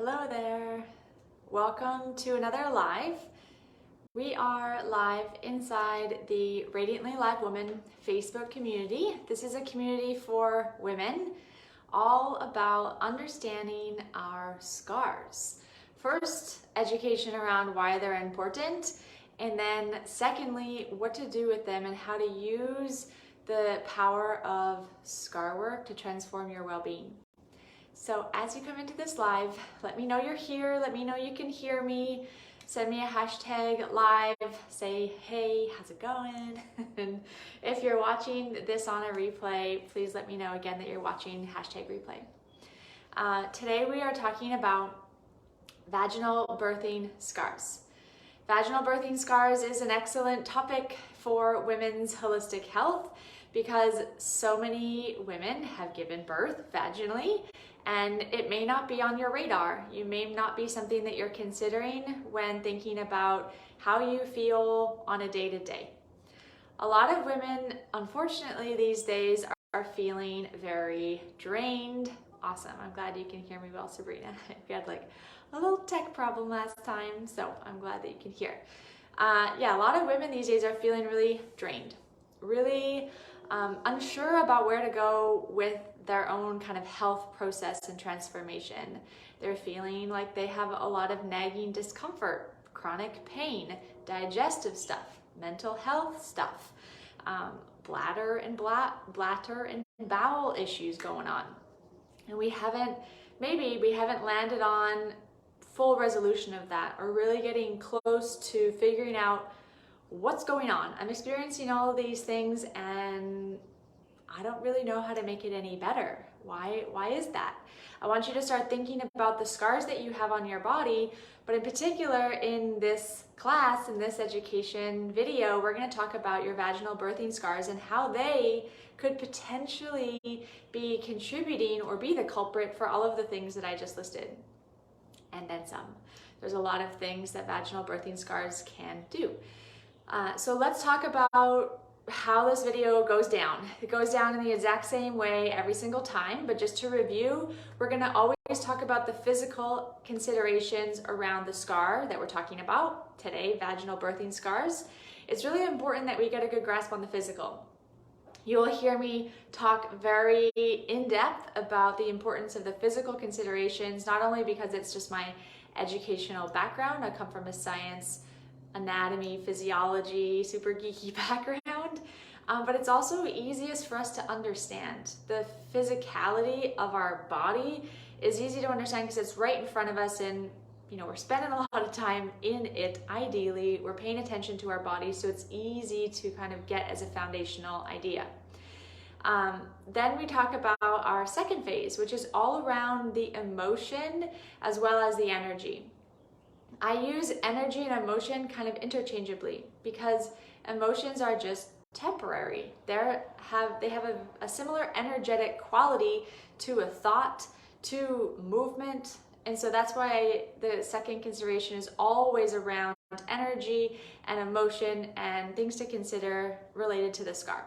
Hello there. Welcome to another live. We are live inside the Radiantly Live Woman Facebook community. This is a community for women, all about understanding our scars. First, education around why they're important, and then secondly, what to do with them and how to use the power of scar work to transform your well-being. So as you come into this live, let me know you're here, let me know you can hear me, send me a hashtag live, say, hey, how's it going? And if you're watching this on a replay, please let me know again that you're watching hashtag replay. Today we are talking about vaginal birthing scars. Vaginal birthing scars is an excellent topic for women's holistic health because so many women have given birth vaginally, and it may not be on your radar. You may not be something that you're considering when thinking about how you feel on a day-to-day. A lot of women, unfortunately, these days are feeling very drained. Awesome, I'm glad you can hear me well, Sabrina. We had like a little tech problem last time, so I'm glad that you can hear. Yeah, a lot of women these days are feeling really drained, really unsure about where to go with their own kind of health process and transformation. They're feeling like they have a lot of nagging discomfort, chronic pain, digestive stuff, mental health stuff, bladder and bowel issues going on. And maybe we haven't landed on full resolution of that, or really getting close to figuring out what's going on. I'm experiencing all of these things and I don't really know how to make it any better. Why is that? I want you to start thinking about the scars that you have on your body, but in particular in this class, in this education video, we're going to talk about your vaginal birthing scars and how they could potentially be contributing or be the culprit for all of the things that I just listed, and then some. There's a lot of things that vaginal birthing scars can do. So let's talk about how this video goes down. It goes down in the exact same way every single time, but just to review, we're going to always talk about the physical considerations around the scar that we're talking about today, vaginal birthing scars. It's really important that we get a good grasp on the physical. You'll hear me talk very in-depth about the importance of the physical considerations, not only because it's just my educational background. I come from a science, anatomy, physiology, super geeky background, but it's also easiest for us to understand. The physicality of our body is easy to understand because it's right in front of us, and we're spending a lot of time in it. Ideally, we're paying attention to our body, so it's easy to kind of get as a foundational idea. Then we talk about our second phase, which is all around the emotion as well as the energy. I use energy and emotion kind of interchangeably because emotions are just temporary. They have a similar energetic quality to a thought, to movement, and so that's why the second consideration is always around energy and emotion and things to consider related to the scar.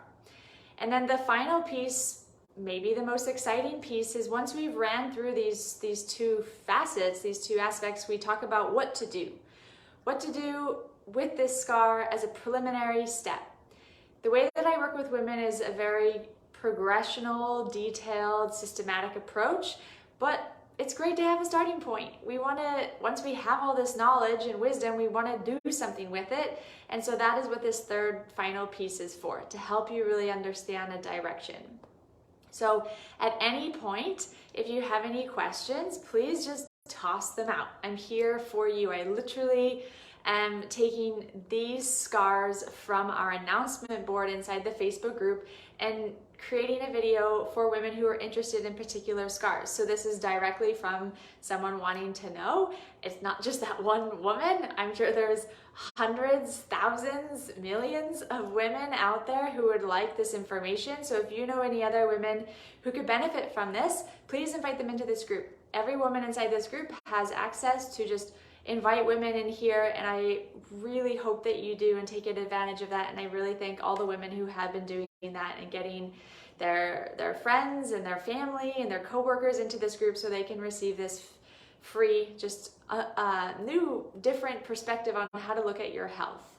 And then the final piece, maybe the most exciting piece, is once we've ran through these two facets, these two aspects, we talk about what to do. What to do with this scar as a preliminary step. The way that I work with women is a very progressional, detailed, systematic approach, but it's great to have a starting point. Once we have all this knowledge and wisdom, we want to do something with it. And so that is what this third final piece is for, to help you really understand a direction. So at any point, if you have any questions, please just toss them out. I'm here for you. I literally am taking these scars from our announcement board inside the Facebook group and creating a video for women who are interested in particular scars. So this is directly from someone wanting to know. It's not just that one woman. I'm sure there's hundreds, thousands, millions of women out there who would like this information. So if you know any other women who could benefit from this, please invite them into this group. Every woman inside this group has access to just invite women in here, and I really hope that you do and take advantage of that. And I really thank all the women who have been doing that and getting their friends and their family and their coworkers into this group so they can receive this free, just a new, different perspective on how to look at your health.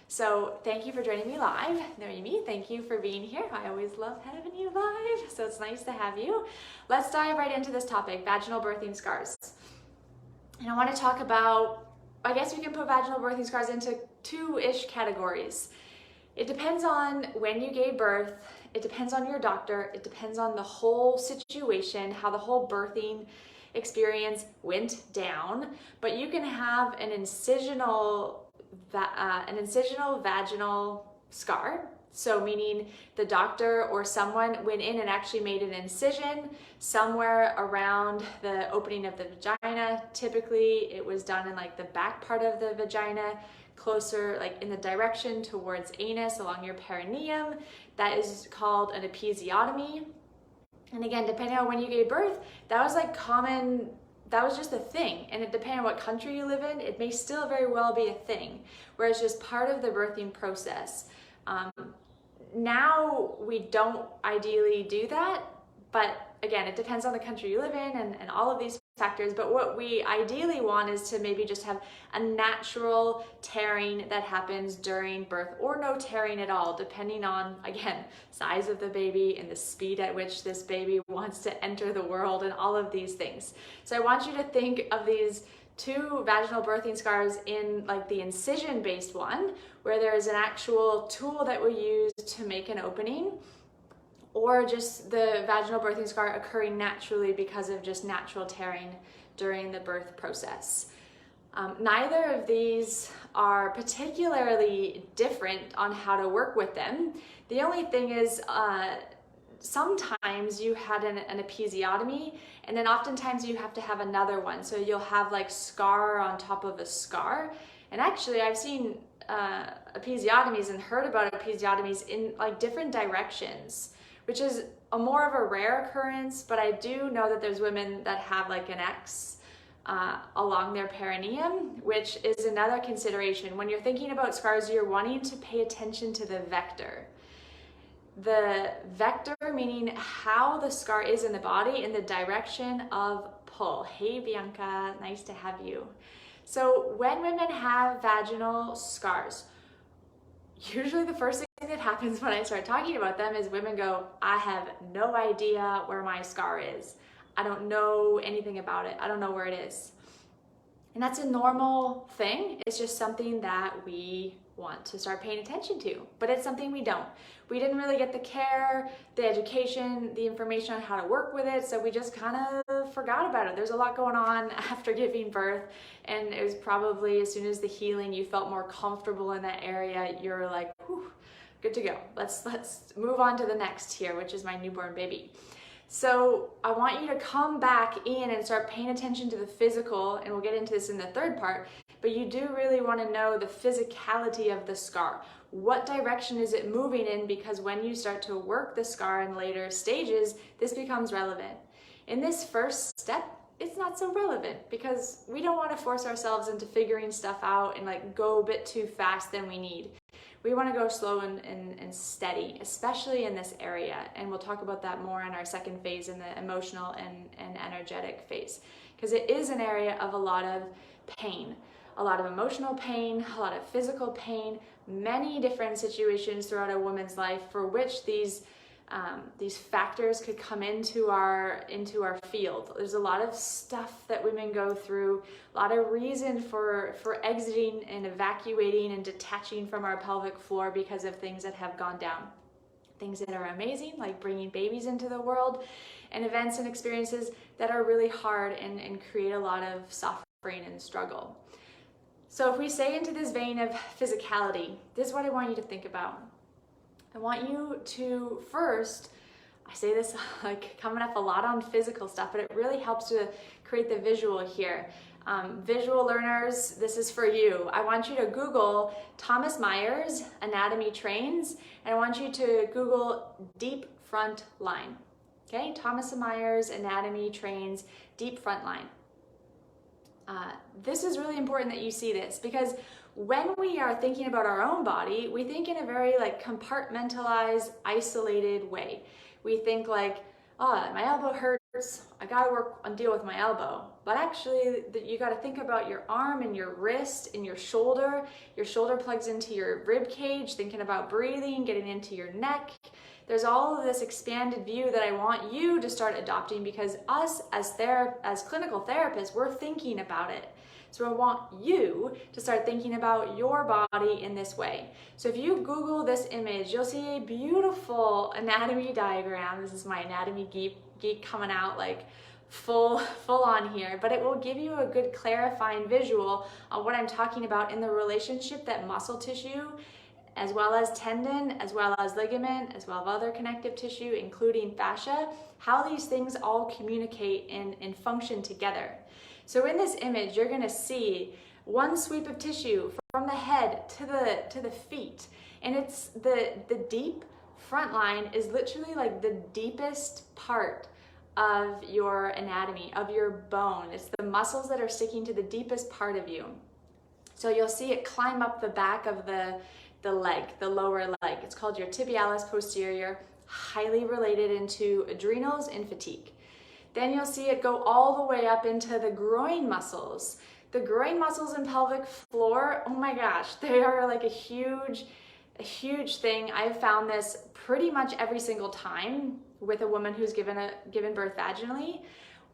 So thank you for joining me live. Noemi, thank you for being here. I always love having you live, so it's nice to have you. Let's dive right into this topic, vaginal birthing scars. And I want to talk about, I guess we can put vaginal birthing scars into two-ish categories. It depends on when you gave birth, it depends on your doctor, it depends on the whole situation, how the whole birthing experience went down, but you can have an incisional vaginal scar. So meaning the doctor or someone went in and actually made an incision somewhere around the opening of the vagina. Typically it was done in like the back part of the vagina, closer like in the direction towards anus along your perineum. That is called an episiotomy. And again, depending on when you gave birth, that was like common, that was just a thing. And depending on what country you live in, it may still very well be a thing, where it's just part of the birthing process. Now we don't ideally do that, but again, it depends on the country you live in and all of these factors. But what we ideally want is to maybe just have a natural tearing that happens during birth, or no tearing at all, depending on, again, size of the baby and the speed at which this baby wants to enter the world and all of these things. So I want you to think of these two vaginal birthing scars in like the incision-based one, where there is an actual tool that we use to make an opening, or just the vaginal birthing scar occurring naturally because of just natural tearing during the birth process. Neither of these are particularly different on how to work with them. The only thing is sometimes you had an episiotomy, and then oftentimes you have to have another one. So you'll have like scar on top of a scar. And actually I've seen episiotomies and heard about episiotomies in like different directions, which is a more of a rare occurrence, but I do know that there's women that have like an X along their perineum, which is another consideration. When you're thinking about scars, you're wanting to pay attention to the vector. The vector meaning how the scar is in the body in the direction of pull. Hey Bianca, nice to have you. So when women have vaginal scars, usually the first thing that happens when I start talking about them is women go, I have no idea where my scar is. I don't know anything about it. I don't know where it is. And that's a normal thing. It's just something that we want to start paying attention to, but it's something we don't. We didn't really get the care, the education, the information on how to work with it, so we just kind of forgot about it. There's a lot going on after giving birth, and it was probably as soon as the healing, you felt more comfortable in that area, you're like, whew, good to go. Let's move on to the next here, which is my newborn baby. So I want you to come back in and start paying attention to the physical, and we'll get into this in the third part, but you do really want to know the physicality of the scar. What direction is it moving in? Because when you start to work the scar in later stages, this becomes relevant. In this first step, it's not so relevant because we don't want to force ourselves into figuring stuff out and like go a bit too fast than we need. We want to go slow and steady, especially in this area. And we'll talk about that more in our second phase, in the emotional and energetic phase, because it is an area of a lot of pain, a lot of emotional pain, a lot of physical pain, many different situations throughout a woman's life for which these factors could come into our field. There's a lot of stuff that women go through, a lot of reason for exiting and evacuating and detaching from our pelvic floor because of things that have gone down. Things that are amazing, like bringing babies into the world, and events and experiences that are really hard and create a lot of suffering and struggle. So if we stay into this vein of physicality, this is what I want you to think about. I want you to first, I say this like coming up a lot on physical stuff, but it really helps to create the visual here. Visual learners, this is for you. I want you to Google Thomas Myers Anatomy Trains, and I want you to Google deep front line. Okay, Thomas Myers Anatomy Trains, deep front line. This is really important that you see this, because when we are thinking about our own body, we think in a very like compartmentalized, isolated way. We think like, oh, my elbow hurts, hurts, I gotta work and deal with my elbow. But actually, you gotta think about your arm and your wrist and your shoulder. Your shoulder plugs into your rib cage, thinking about breathing, getting into your neck. There's all of this expanded view that I want you to start adopting, because us as clinical therapists, we're thinking about it. So I want you to start thinking about your body in this way. So if you Google this image, you'll see a beautiful anatomy diagram. This is my anatomy geek coming out like full on here, but it will give you a good clarifying visual on what I'm talking about in the relationship that muscle tissue, as well as tendon, as well as ligament, as well as other connective tissue, including fascia, how these things all communicate and function together. So in this image, you're gonna see one sweep of tissue from the head to the feet. And it's the deep front line is literally like the deepest part of your anatomy, of your bone. It's the muscles that are sticking to the deepest part of you. So you'll see it climb up the back of the leg, the lower leg. It's called your tibialis posterior, highly related into adrenals and fatigue. Then you'll see it go all the way up into the groin muscles. The groin muscles and pelvic floor, oh my gosh, they are like a huge thing. I've found this pretty much every single time with a woman who's given birth vaginally.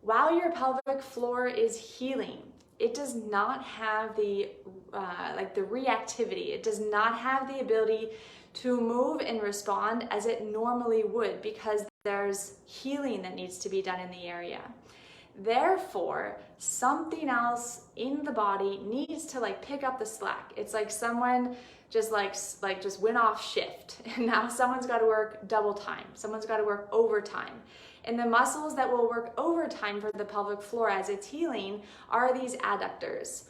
While your pelvic floor is healing, it does not have the reactivity. It does not have the ability to move and respond as it normally would, because there's healing that needs to be done in the area. Therefore, something else in the body needs to like pick up the slack. It's like someone just just went off shift, and now someone's got to work double time. Someone's got to work overtime. And the muscles that will work overtime for the pelvic floor as it's healing are these adductors.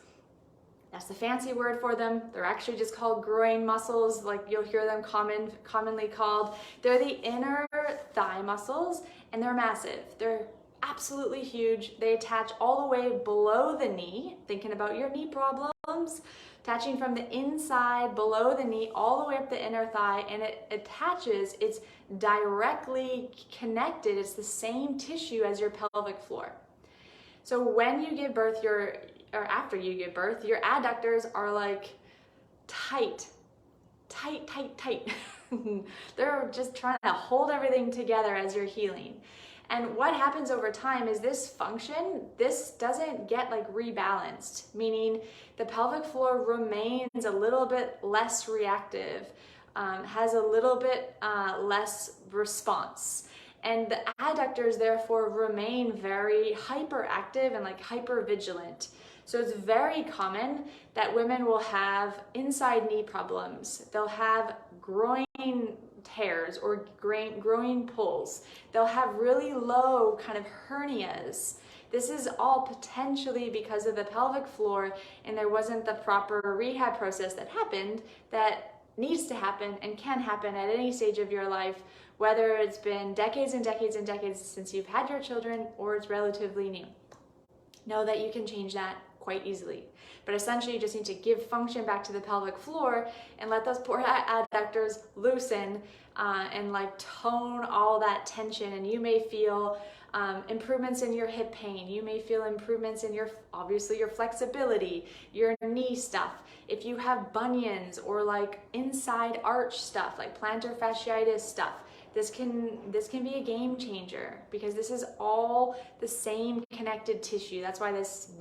That's the fancy word for them. They're actually just called groin muscles, like you'll hear them commonly called. They're the inner thigh muscles, and they're massive. They're absolutely huge. They attach all the way below the knee, thinking about your knee problems, attaching from the inside below the knee all the way up the inner thigh, and it attaches, it's directly connected. It's the same tissue as your pelvic floor. So when you give birth, after you give birth, your adductors are like tight. They're just trying to hold everything together as you're healing. And what happens over time is this doesn't get like rebalanced, meaning the pelvic floor remains a little bit less reactive, has a little bit less response. And the adductors therefore remain very hyperactive and like hypervigilant. So it's very common that women will have inside knee problems. They'll have groin tears or groin pulls. They'll have really low kind of hernias. This is all potentially because of the pelvic floor, and there wasn't the proper rehab process that happened that needs to happen and can happen at any stage of your life, whether it's been decades and decades and decades since you've had your children or it's relatively new. Know that you can change that quite easily. But essentially you just need to give function back to the pelvic floor and let those poor adductors loosen and like tone all that tension. And you may feel improvements in your hip pain. You may feel improvements in obviously your flexibility, your knee stuff. If you have bunions or like inside arch stuff, like plantar fasciitis stuff, this can be a game changer, because this is all the same connected tissue. That's why this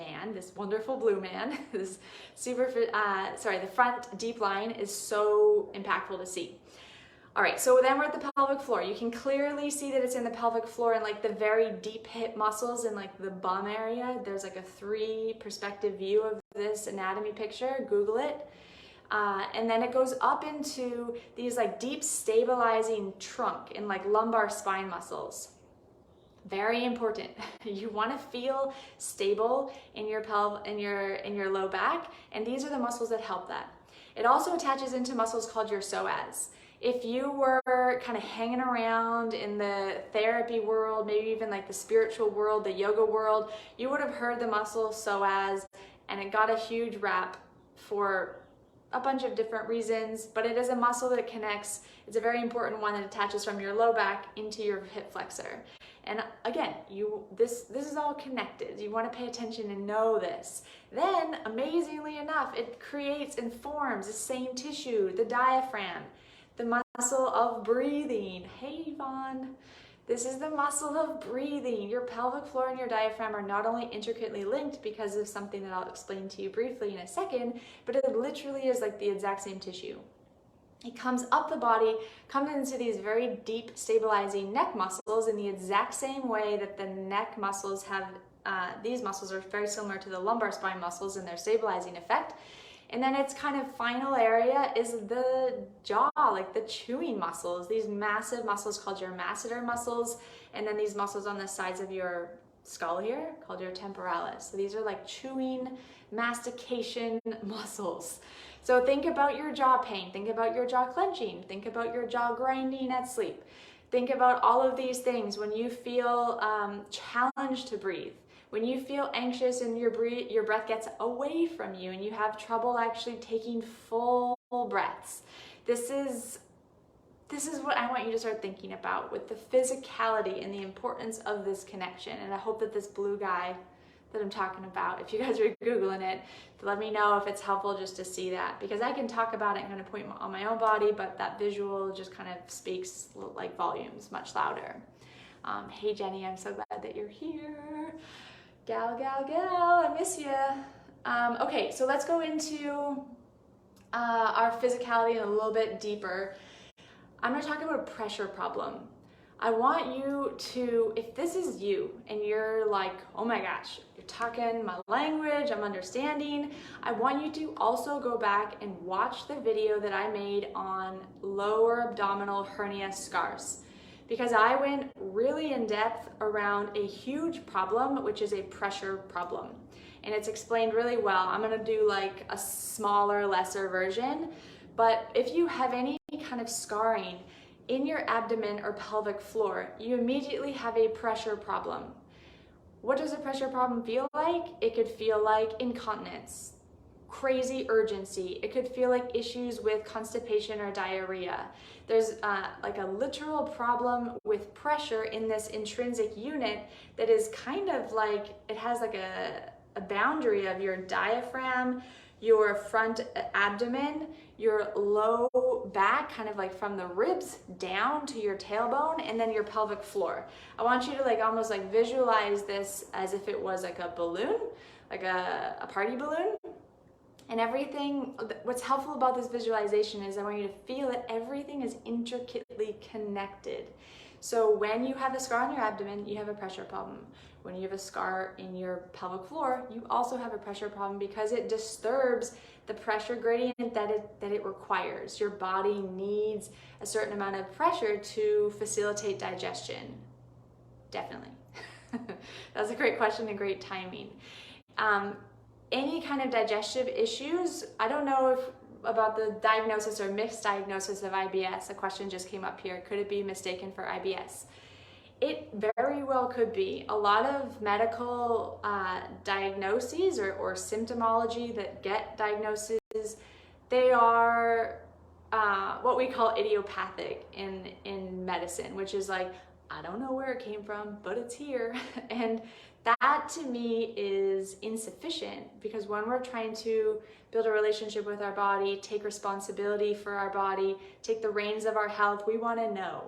wonderful blue man, the front deep line is so impactful to see. All right, so then we're at the pelvic floor. You can clearly see that it's in the pelvic floor and like the very deep hip muscles and like the bum area. There's like a 3 perspective view of this anatomy picture. Google it. And then it goes up into these like deep stabilizing trunk and like lumbar spine muscles. Very important. You want to feel stable in your in your low back, and these are the muscles that help that. It also attaches into muscles called your psoas. If you were kind of hanging around in the therapy world, maybe even like the spiritual world, the yoga world, you would have heard the muscle psoas, and it got a huge rap for a bunch of different reasons, but it is a muscle that connects. It's a very important one that attaches from your low back into your hip flexor. And again, this is all connected. You want to pay attention and know this. Then, amazingly enough, it creates and forms the same tissue, the diaphragm, the muscle of breathing. Hey, Yvonne. This is the muscle of breathing. Your pelvic floor and your diaphragm are not only intricately linked because of something that I'll explain to you briefly in a second, but it literally is like the exact same tissue. It comes up the body, comes into these very deep stabilizing neck muscles in the exact same way that the neck muscles have, these muscles are very similar to the lumbar spine muscles in their stabilizing effect. And then its kind of final area is the jaw, like the chewing muscles, these massive muscles called your masseter muscles, and then these muscles on the sides of your skull here called your temporalis. So these are like chewing, mastication muscles. So think about your jaw pain, think about your jaw clenching, think about your jaw grinding at sleep. Think about all of these things when you feel challenged to breathe. When you feel anxious and your breath gets away from you and you have trouble actually taking full breaths. This is what I want you to start thinking about with the physicality and the importance of this connection. And I hope that this blue guy that I'm talking about, if you guys are Googling it, to let me know if it's helpful just to see that. Because I can talk about it and kind of point on my own body, but that visual just kind of speaks like volumes, much louder. Hey Jenny, I'm so glad that you're here. Gal, I miss you. Okay, so let's go into our physicality a little bit deeper. I'm going to talk about a pressure problem. I want you to, if this is you and you're like, oh my gosh, you're talking my language, I'm understanding, I want you to also go back and watch the video that I made on lower abdominal hernia scars. Because I went really in depth around a huge problem, which is a pressure problem. And it's explained really well. I'm gonna do like a smaller, lesser version. But if you have any kind of scarring in your abdomen or pelvic floor, you immediately have a pressure problem. What does a pressure problem feel like? It could feel like incontinence, crazy urgency. It could feel like issues with constipation or diarrhea. There's like a literal problem with pressure in this intrinsic unit that is kind of like, it has like a boundary of your diaphragm, your front abdomen, your low back, kind of like from the ribs down to your tailbone, and then your pelvic floor. I want you to like almost like visualize this as if it was like a balloon, like a party balloon. And everything, what's helpful about this visualization is I want you to feel that everything is intricately connected. So when you have a scar on your abdomen, you have a pressure problem. When you have a scar in your pelvic floor, you also have a pressure problem because it disturbs the pressure gradient that it requires. Your body needs a certain amount of pressure to facilitate digestion. Definitely. That's a great question and great timing. Any kind of digestive issues, I don't know about the diagnosis or mixed diagnosis of IBS. A question just came up here. Could it be mistaken for IBS? It very well could be. A lot of medical diagnoses or symptomology that get diagnoses, they are what we call idiopathic in medicine, which is like, I don't know where it came from, but it's here. And that to me is insufficient, because when we're trying to build a relationship with our body, take responsibility for our body, take the reins of our health, we want to know.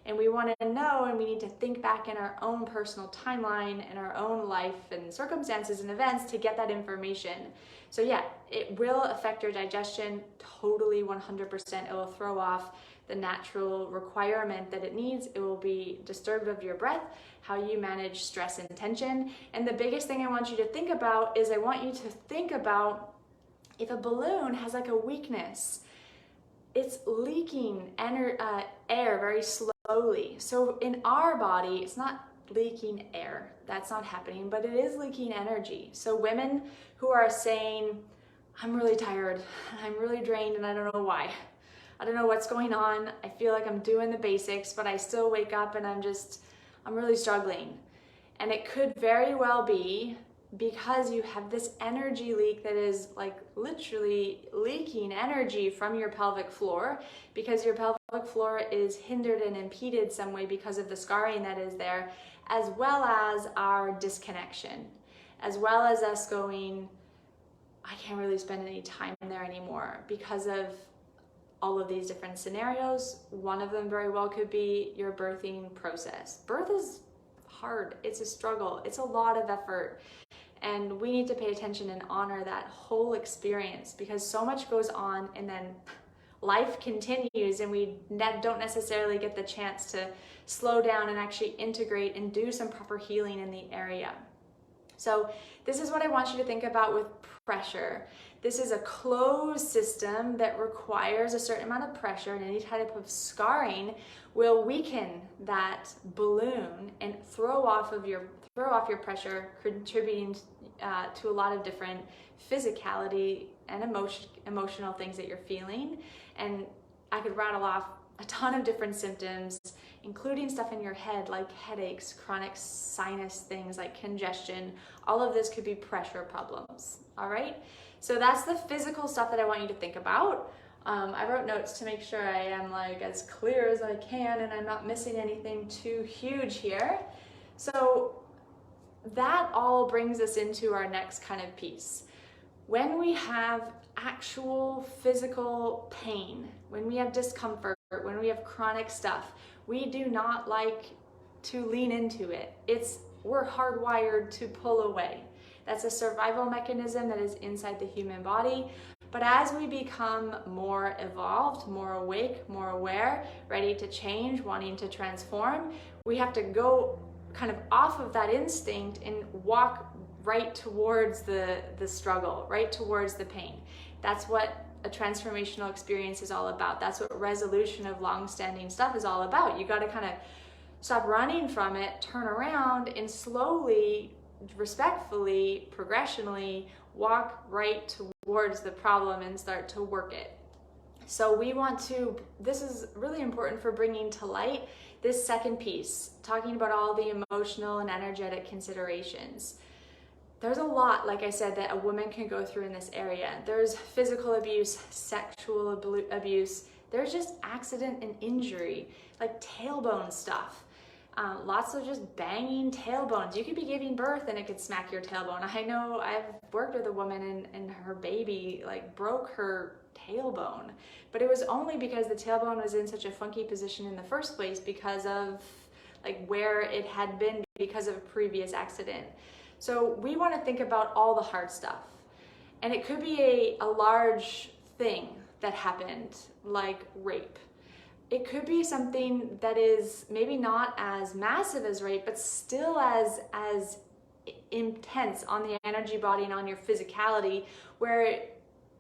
And we want to know, and we need to think back in our own personal timeline and our own life and circumstances and events to get that information. So yeah, it will affect your digestion totally 100%. It will throw off the natural requirement that it needs. It will be disturbed of your breath, how you manage stress and tension. And the biggest thing I want you to think about is I want you to think about if a balloon has like a weakness, it's leaking air very slowly. So in our body, it's not leaking air. That's not happening, but it is leaking energy. So women who are saying, I'm really tired, I'm really drained, and I don't know why. I don't know what's going on. I feel like I'm doing the basics, but I still wake up and I'm really struggling. And it could very well be because you have this energy leak that is like literally leaking energy from your pelvic floor, because your pelvic floor is hindered and impeded some way because of the scarring that is there, as well as our disconnection, as well as us going, I can't really spend any time there anymore because of all of these different scenarios. One of them very well could be your birthing process. Birth is hard, it's a struggle, it's a lot of effort. And we need to pay attention and honor that whole experience, because so much goes on and then life continues and we don't necessarily get the chance to slow down and actually integrate and do some proper healing in the area. So this is what I want you to think about with pressure. This is a closed system that requires a certain amount of pressure, and any type of scarring will weaken that balloon and throw off your pressure, contributing to a lot of different physicality and emotional things that you're feeling. And I could rattle off a ton of different symptoms, including stuff in your head like headaches, chronic sinus things like congestion. All of this could be pressure problems, all right? So that's the physical stuff that I want you to think about. I wrote notes to make sure I am like as clear as I can and I'm not missing anything too huge here. So that all brings us into our next kind of piece. When we have actual physical pain, when we have discomfort, when we have chronic stuff, we do not like to lean into it. We're hardwired to pull away. That's a survival mechanism that is inside the human body. But as we become more evolved, more awake, more aware, ready to change, wanting to transform, we have to go kind of off of that instinct and walk right towards the struggle, right towards the pain. That's what a transformational experience is all about. That's what resolution of long-standing stuff is all about. You got to kind of stop running from it, turn around, and slowly, respectfully, progressionally walk right towards the problem and start to work it. So this is really important for bringing to light this second piece, talking about all the emotional and energetic considerations. There's a lot, like I said, that a woman can go through in this area. There's physical abuse, sexual abuse, there's just accident and injury, like tailbone stuff. Lots of just banging tailbones. You could be giving birth and it could smack your tailbone. I know I've worked with a woman and her baby like broke her tailbone, but it was only because the tailbone was in such a funky position in the first place because of like where it had been because of a previous accident. So we want to think about all the hard stuff. And it could be a large thing that happened, like rape. It could be something that is maybe not as massive as rape, but still as intense on the energy body and on your physicality, where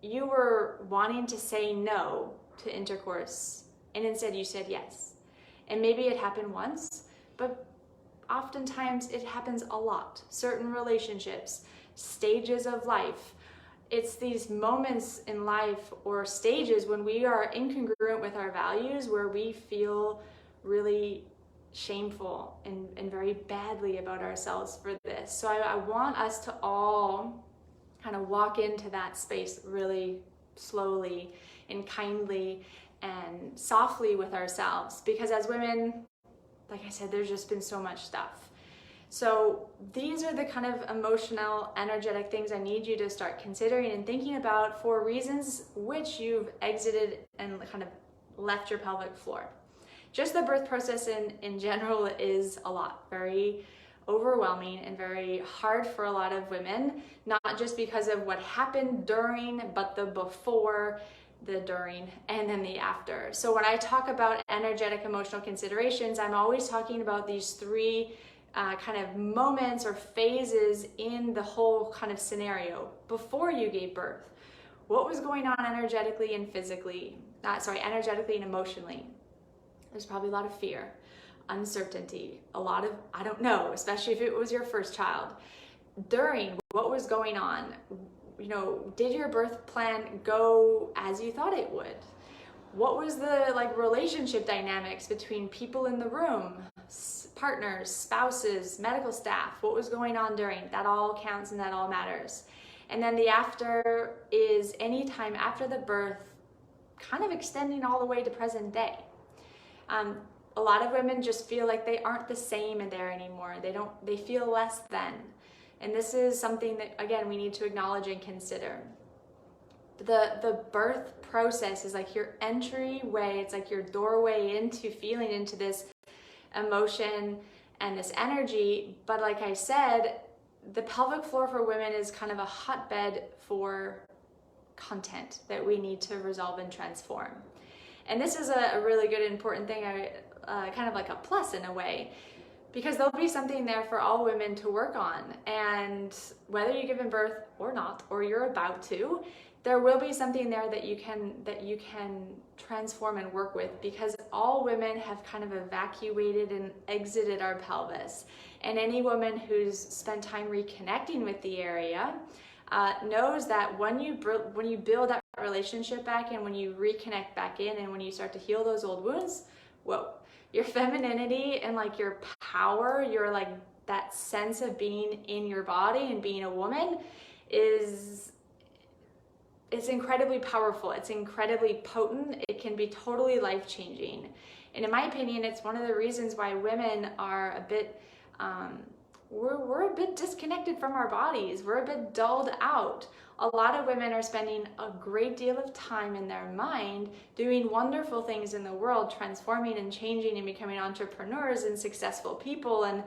you were wanting to say no to intercourse and instead you said yes. And maybe it happened once, but oftentimes it happens a lot. Certain relationships, stages of life. It's these moments in life or stages when we are incongruent with our values, where we feel really shameful and very badly about ourselves for this. So I want us to all kind of walk into that space really slowly and kindly and softly with ourselves, because as women, like I said, there's just been so much stuff. So these are the kind of emotional, energetic things I need you to start considering and thinking about for reasons which you've exited and kind of left your pelvic floor. Just the birth process in general is a lot, very overwhelming and very hard for a lot of women, not just because of what happened during, but the before, the during, and then the after. So when I talk about energetic emotional considerations, I'm always talking about these three kind of moments or phases in the whole kind of scenario. Before you gave birth, what was going on energetically and physically? Energetically and emotionally. There's probably a lot of fear, uncertainty, a lot of, I don't know, especially if it was your first child. During, what was going on? You know, did your birth plan go as you thought it would? What was the relationship dynamics between people in the room? partners, spouses, medical staff, what was going on during, that all counts and that all matters. And then the after is any time after the birth, kind of extending all the way to present day. A lot of women just feel like they aren't the same in there anymore. They feel less than. And this is something that, again, we need to acknowledge and consider. The birth process is like your entryway. It's like your doorway into feeling into this emotion and this energy. But like I said, the pelvic floor for women is kind of a hotbed for content that we need to resolve and transform. And this is a really good, important thing, kind of like a plus in a way, because there'll be something there for all women to work on. And whether you've given birth or not, or you're about to, there will be something there that you can transform and work with, because all women have kind of evacuated and exited our pelvis. And any woman who's spent time reconnecting with the area knows that when you build that relationship back in, when you reconnect back in, and when you start to heal those old wounds, whoa, your femininity and like your power, your like that sense of being in your body and being a woman it's incredibly powerful. It's incredibly potent. It can be totally life-changing. And in my opinion, it's one of the reasons why women are a bit we're a bit disconnected from our bodies. We're a bit dulled out. A lot of women are spending a great deal of time in their mind doing wonderful things in the world, transforming and changing and becoming entrepreneurs and successful people and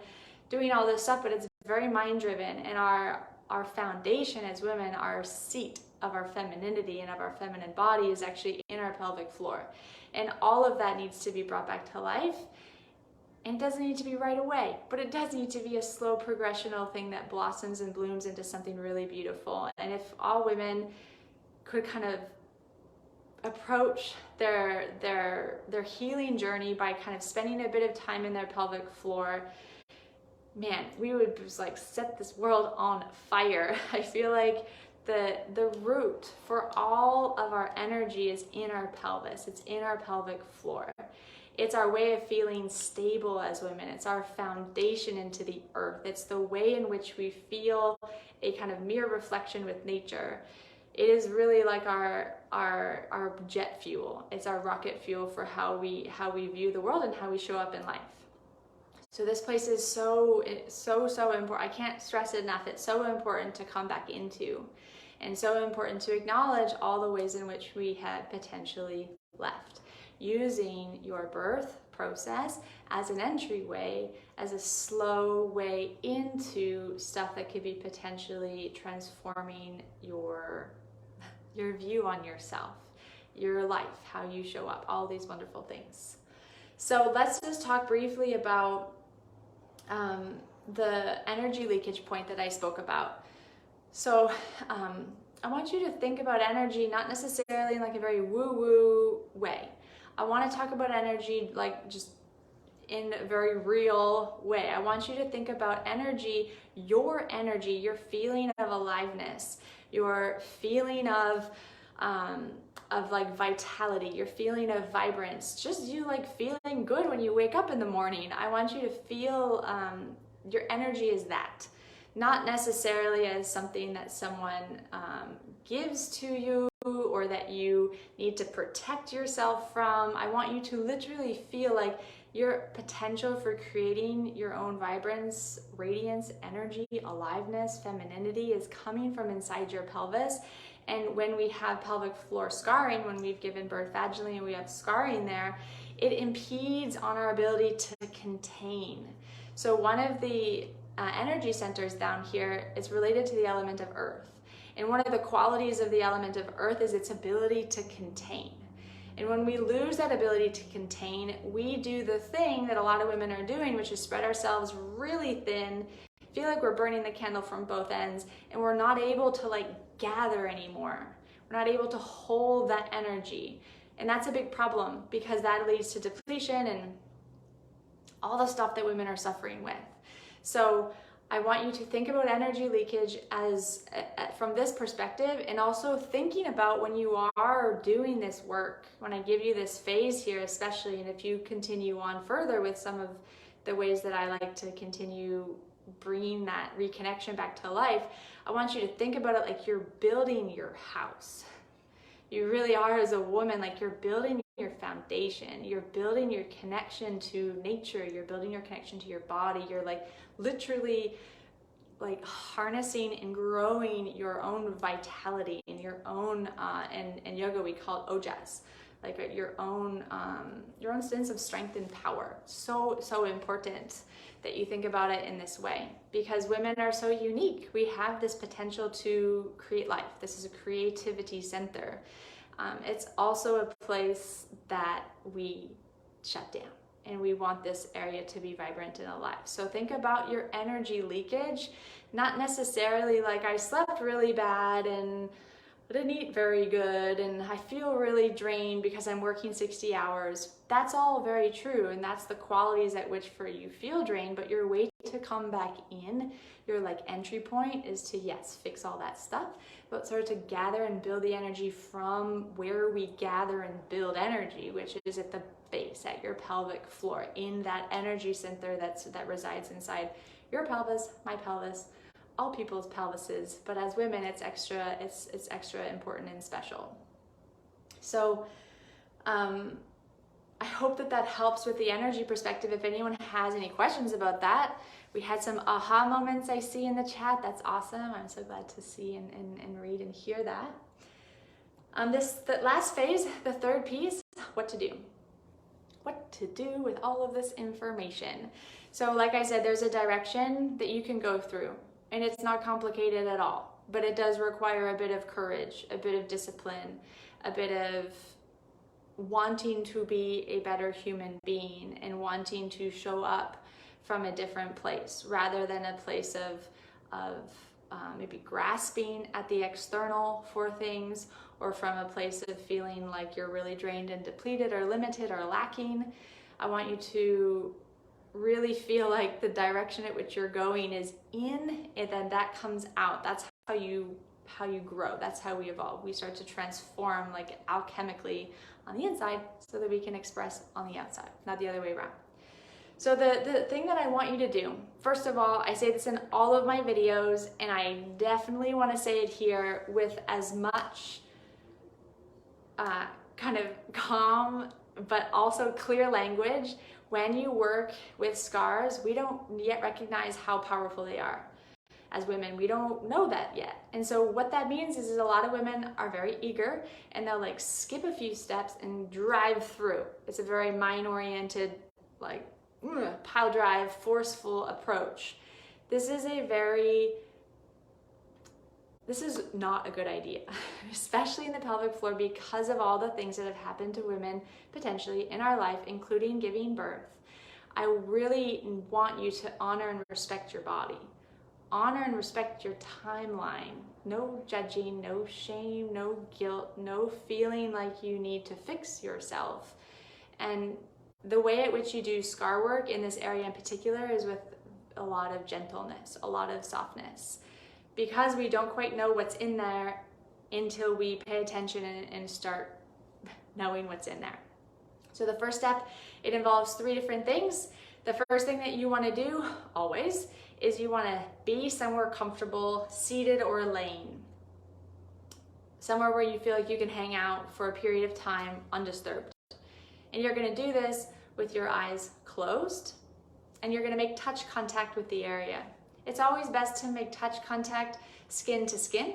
doing all this stuff, but it's very mind-driven. And our foundation as women, our seat of our femininity and of our feminine body is actually in our pelvic floor. And all of that needs to be brought back to life. And it doesn't need to be right away, but it does need to be a slow progressional thing that blossoms and blooms into something really beautiful. And if all women could kind of approach their healing journey by kind of spending a bit of time in their pelvic floor, man, we would just like set this world on fire. I feel like the root for all of our energy is in our pelvis. It's in our pelvic floor. It's our way of feeling stable as women. It's our foundation into the earth. It's the way in which we feel a kind of mirror reflection with nature. It is really like our jet fuel. It's our rocket fuel for how we view the world and how we show up in life. So this place is so important. I can't stress it enough. It's so important to come back into, and so important to acknowledge all the ways in which we had potentially left. Using your birth process as an entryway, as a slow way into stuff that could be potentially transforming your view on yourself, your life, how you show up, all these wonderful things. So let's just talk briefly about the energy leakage point that I spoke about. So I want you to think about energy not necessarily in like a very woo-woo way. I want to talk about energy like just in a very real way. I want you to think about energy, your feeling of aliveness, your feeling of like vitality, your feeling of vibrance, just you like feeling good when you wake up in the morning. I want you to feel your energy is that. Not necessarily as something that someone gives to you or that you need to protect yourself from. I want you to literally feel like your potential for creating your own vibrance, radiance, energy, aliveness, femininity is coming from inside your pelvis. And when we have pelvic floor scarring, when we've given birth vaginally and we have scarring there, it impedes on our ability to contain. So one of the energy centers down here is related to the element of earth. And one of the qualities of the element of earth is its ability to contain. And when we lose that ability to contain, we do the thing that a lot of women are doing, which is spread ourselves really thin, feel like we're burning the candle from both ends, and we're not able to like gather anymore. We're not able to hold that energy. And that's a big problem because that leads to depletion and all the stuff that women are suffering with. So I want you to think about energy leakage as from this perspective, and also thinking about when you are doing this work, when I give you this phase here especially, and if you continue on further with some of the ways that I like to continue bringing that reconnection back to life, I want you to think about it like you're building your house. You really are, as a woman, like you're building your foundation, you're building your connection to nature, you're building your connection to your body, you're like literally like harnessing and growing your own vitality and your own, in yoga we call it ojas, like your own sense of strength and power. So important that you think about it in this way, because women are so unique. We have this potential to create life. This is a creativity center. It's also a place that we shut down, and we want this area to be vibrant and alive. So think about your energy leakage, not necessarily like I slept really bad and I didn't eat very good and I feel really drained because I'm working 60 hours. That's all very true, and that's the qualities at which for you feel drained, but your way to come back in, your like entry point is to, yes, fix all that stuff, but sort of to gather and build the energy from where we gather and build energy, which is at the base, at your pelvic floor, in that energy center that resides inside your pelvis, my pelvis, all people's pelvises, but as women, it's extra important and special. So I hope that helps with the energy perspective. If anyone has any questions about that, we had some aha moments I see in the chat. That's awesome. I'm so glad to see and read and hear that. The last phase, the third piece, what to do. What to do with all of this information. So like I said, there's a direction that you can go through. And it's not complicated at all, but it does require a bit of courage, a bit of discipline, a bit of wanting to be a better human being and wanting to show up from a different place rather than a place of maybe grasping at the external for things, or from a place of feeling like you're really drained and depleted or limited or lacking. I want you to really feel like the direction at which you're going is in, and then that comes out. That's how you grow. That's how we evolve. We start to transform like alchemically on the inside so that we can express on the outside, not the other way around. So the thing that I want you to do, first of all, I say this in all of my videos, and I definitely want to say it here with as much kind of calm but also clear language. When you work with scars, we don't yet recognize how powerful they are. As women, we don't know that yet. And so what that means is a lot of women are very eager, and they'll like skip a few steps and drive through. It's a very mind-oriented, like pile drive, forceful approach. This is not a good idea, especially in the pelvic floor, because of all the things that have happened to women potentially in our life, including giving birth. I really want you to honor and respect your body. Honor and respect your timeline. No judging, no shame, no guilt, no feeling like you need to fix yourself. And the way at which you do scar work in this area in particular is with a lot of gentleness, a lot of softness, because we don't quite know what's in there until we pay attention and start knowing what's in there. So the first step, it involves 3 different things. The first thing that you want to do, always, is you want to be somewhere comfortable, seated or laying. Somewhere where you feel like you can hang out for a period of time undisturbed. And you're going to do this with your eyes closed, and you're going to make touch contact with the area. It's always best to make touch contact skin to skin.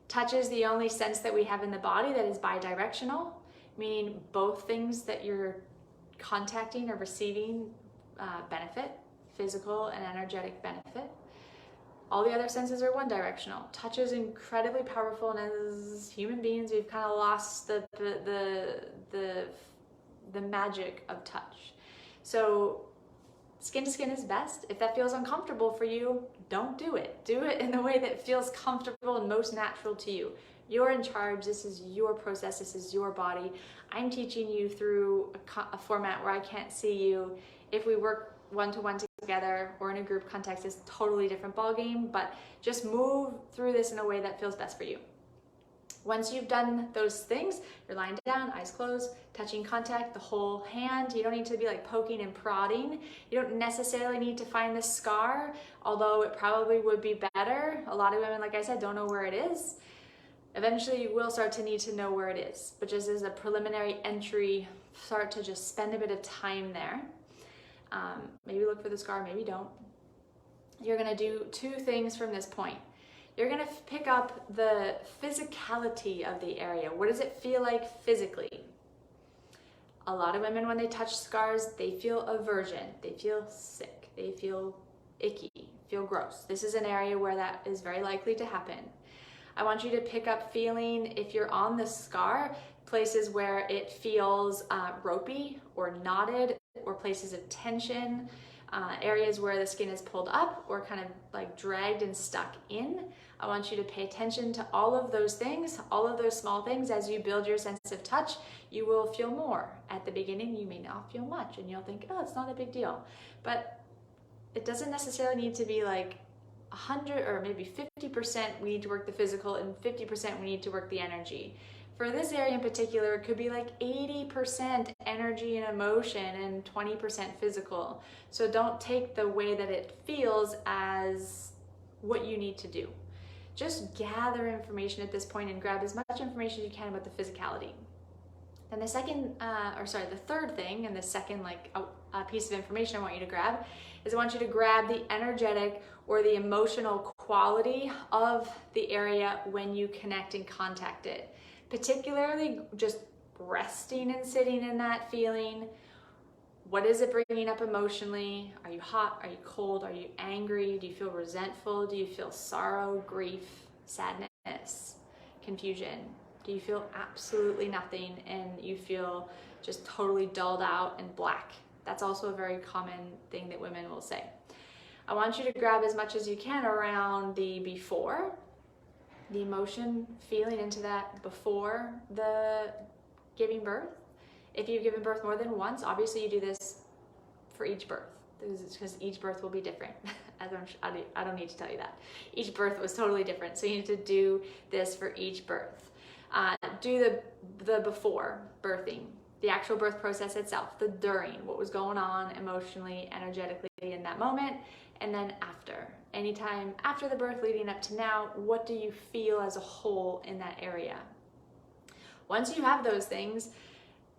Touch is the only sense that we have in the body that is bidirectional, meaning both things that you're contacting or receiving benefit, physical and energetic benefit. All the other senses are one directional. Touch is incredibly powerful, and as human beings, we've kind of lost the magic of touch. So skin to skin is best. If that feels uncomfortable for you, don't do it. Do it in the way that feels comfortable and most natural to you. You're in charge. This is your process. This is your body. I'm teaching you through a format where I can't see you. If we work one-to-one together or in a group context, it's a totally different ballgame, but just move through this in a way that feels best for you. Once you've done those things, you're lying down, eyes closed, touching contact, the whole hand. You don't need to be like poking and prodding. You don't necessarily need to find the scar, although it probably would be better. A lot of women, like I said, don't know where it is. Eventually you will start to need to know where it is, but just as a preliminary entry, start to just spend a bit of time there. Maybe look for the scar, maybe don't. You're gonna do two things from this point. You're gonna pick up the physicality of the area. What does it feel like physically? A lot of women, when they touch scars, they feel aversion, they feel sick, they feel icky, feel gross. This is an area where that is very likely to happen. I want you to pick up feeling, if you're on the scar, places where it feels ropey or knotted, or places of tension, areas where the skin is pulled up or kind of like dragged and stuck in. I want you to pay attention to all of those things, all of those small things. As you build your sense of touch, you will feel more. At the beginning, you may not feel much and you'll think, oh, it's not a big deal. But it doesn't necessarily need to be like 100 or maybe 50% we need to work the physical and 50% we need to work the energy. For this area in particular, it could be like 80% energy and emotion and 20% physical. So don't take the way that it feels as what you need to do. Just gather information at this point and grab as much information as you can about the physicality. Then the third thing, and the second piece of information I want you to grab is I want you to grab the energetic or the emotional quality of the area when you connect and contact it. Particularly just resting and sitting in that feeling. What is it bringing up emotionally? Are you hot? Are you cold? Are you angry? Do you feel resentful? Do you feel sorrow, grief, sadness, confusion? Do you feel absolutely nothing and you feel just totally dulled out and black? That's also a very common thing that women will say. I want you to grab as much as you can around the before, the emotion feeling into that before the giving birth. If you've given birth more than once, obviously you do this for each birth, because each birth will be different. I don't need to tell you that. Each birth was totally different, so you need to do this for each birth. Do the before birthing, the actual birth process itself, the during, what was going on emotionally, energetically in that moment, and then after. Anytime after the birth leading up to now, what do you feel as a whole in that area? Once you have those things,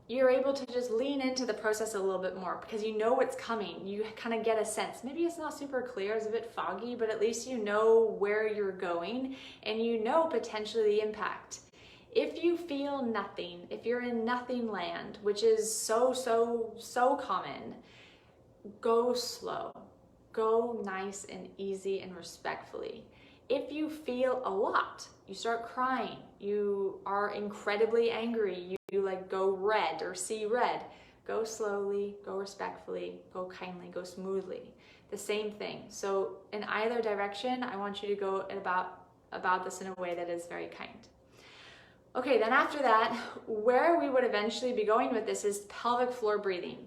you're able to just lean into the process a little bit more because you know what's coming. You kind of get a sense. Maybe it's not super clear, it's a bit foggy, but at least you know where you're going and you know potentially the impact. If you feel nothing, if you're in nothing land, which is so common, go slow. Go nice and easy and respectfully. If you feel a lot, you start crying, you are incredibly angry, you like go red or see red, go slowly, go respectfully, go kindly, go smoothly. The same thing. So in either direction, I want you to go about this in a way that is very kind. Okay, then after that, where we would eventually be going with this is pelvic floor breathing.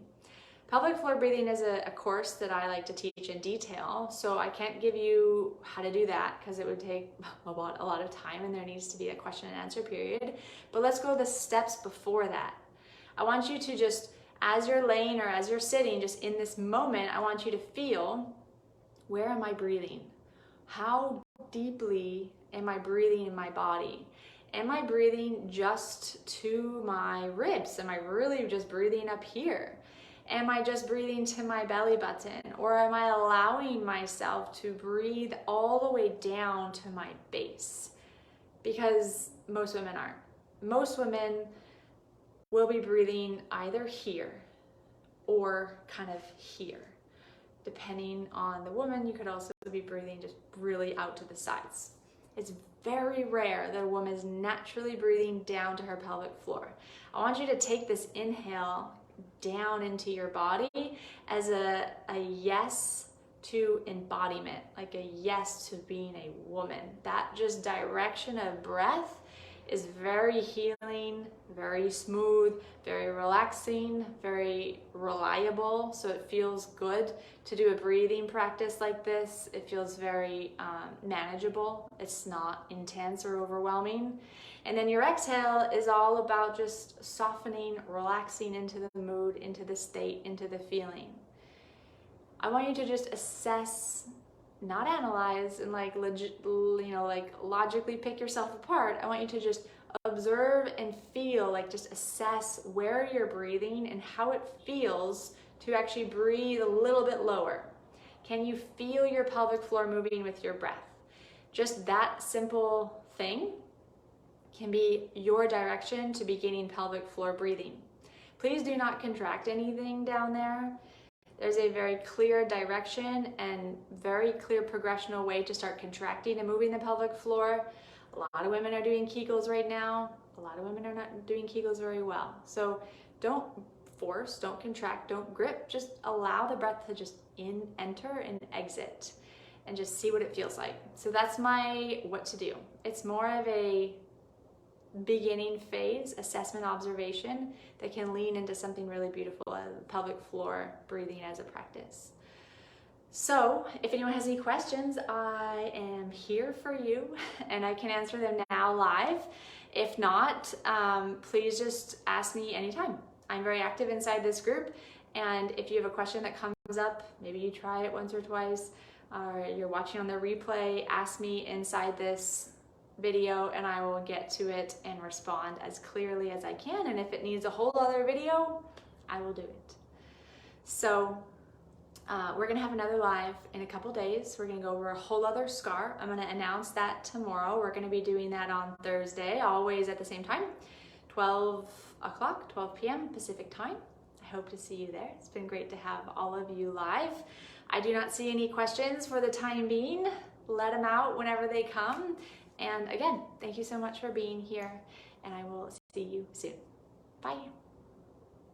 Pelvic floor breathing is a course that I like to teach in detail, so I can't give you how to do that because it would take a lot of time and there needs to be a question and answer period. But let's go the steps before that. I want you to just, as you're laying or as you're sitting, just in this moment, I want you to feel, where am I breathing? How deeply am I breathing in my body? Am I breathing just to my ribs? Am I really just breathing up here? Am I just breathing to my belly button? Or am I allowing myself to breathe all the way down to my base? Because most women aren't. Most women will be breathing either here or kind of here. Depending on the woman, you could also be breathing just really out to the sides. It's very rare that a woman is naturally breathing down to her pelvic floor. I want you to take this inhale down into your body as a yes to embodiment, like a yes to being a woman. That just direction of breath is very healing, very smooth, very relaxing, very reliable. So it feels good to do a breathing practice like this. It feels very manageable. It's not intense or overwhelming. And then your exhale is all about just softening, relaxing into the mood, into the state, into the feeling. I want you to just assess, not analyze and logically pick yourself apart. I want you to just observe and feel, just assess where you're breathing and how it feels to actually breathe a little bit lower. Can you feel your pelvic floor moving with your breath? Just that simple thing can be your direction to beginning pelvic floor breathing. Please do not contract anything down there. There's a very clear direction and very clear progressional way to start contracting and moving the pelvic floor. A lot of women are doing Kegels right now. A lot of women are not doing Kegels very well. So don't force, don't contract, don't grip. Just allow the breath to just enter and exit and just see what it feels like. So that's my what to do. It's more of a beginning phase assessment observation that can lean into something really beautiful as pelvic floor breathing as a practice. So if anyone has any questions, I am here for you and I can answer them now live. If not, please just ask me anytime. I'm very active inside this group, and if you have a question that comes up, maybe you try it once or twice, or you're watching on the replay, ask me inside this video and I will get to it and respond as clearly as I can. And if it needs a whole other video, I will do it. So we're gonna have another live in a couple days. We're gonna go over a whole other scar. I'm gonna announce that tomorrow. We're gonna be doing that on Thursday, always at the same time, 12 p.m. Pacific time. I hope to see you there. It's been great to have all of you live. I do not see any questions for the time being. Let them out whenever they come. And again, thank you so much for being here, and I will see you soon. Bye.